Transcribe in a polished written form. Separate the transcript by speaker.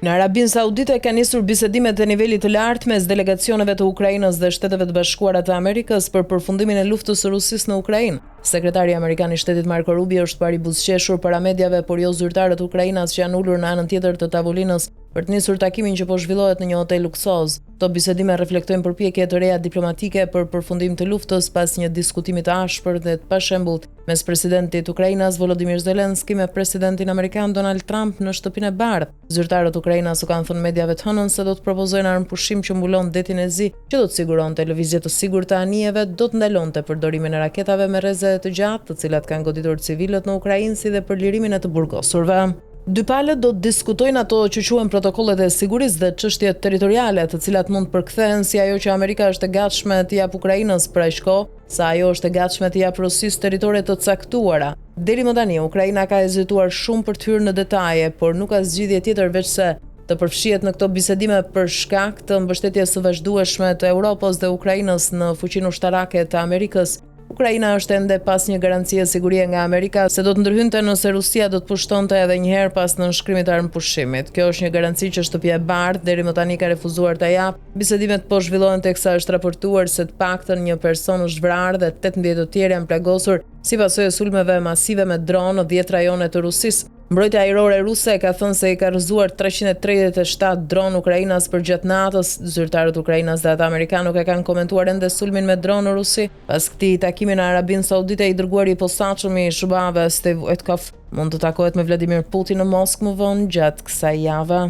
Speaker 1: Në Arabinë Saudite ka nisur bisedimet të nivelit të lartë mes delegacioneve të Ukrainës dhe Shteteve të Bashkuara të Amerikës për përfundimin e luftës së Rusisë në Ukrainë. Sekretari amerikan i Shtetit Marco Rubio është parë i buzëqeshur para mediave, por jo zyrtarët e Ukrainës që janë ulur në anën tjetër të tavolinës për të nisur takimin që po zhvillohet në një hotel luksoz. Këto bisedime reflektojnë përpjekje të reja diplomatike për përfundim të luftës pas një diskutimi të ashpër dhe të pashembull mes presidentit Ukrainës Volodymyr Zelensky me presidentin amerikan Donald Trump në Shtëpinë e Bardhë. Zyrtarët Ukrainës u kanë thënë mediave të hënën se do të propozojnë armëpushim që mbulon detin e Zi, që do të siguronte lëvizje të sigurt të anijeve, do të ndalonte përdorimin e raketave me rreze të gjatë, të cilat kanë goditur civilët në Ukrainë, si dhe për lirimin e të burgosurve. Dy palët do të diskutojnë ato që quhen protokollet e sigurisë dhe çështjet territoriale, të cilat mund të përkthehen si ajo që Amerika është e gatshme të jap Ukrainës për aq kohë, sa ajo është e gatshme të jap Rusisë territore të caktuara. Deri më tani, Ukraina ka hezituar shumë për të hyrë në detaje, por nuk ka zgjidhje tjetër veç se të përfshihet në këto bisedime për shkak të mbështetjes së vazhdueshme të Europës dhe Ukrainës në fuqinë ushtarake të Amerikës. Ukraina është ende pas një garancie sigurie nga Amerika se do të ndërhynte nëse Rusia do të pushtonte edhe një herë pas nënshkrimit të armëpushimit. Kjo është një garanci që Shtëpia e Bardhë deri më tani ka refuzuar ta japë. Bisedimet po zhvillohen teksa është raportuar se të paktën një person është vrarë dhe 18 të tjerë janë plagosur si pasojë e sulmeve masive me dronë në 10 rajone të Rusisë. Mbrojtja ajrore ruse ka thënë se i ka rrëzuar 337 dronë Ukrainas përgjatë natës. Zyrtarët Ukrainas dhe ata amerikanë nuk e kanë komentuar ende sulmin me dronë në Rusi. Pas këtij takimi në Arabinë Saudite, i dërguari i posaçëm i SBA-ve Steve Witkoff mund të takohet me Vladimir Putin në Moskë më vonë gjatë kësaj jave.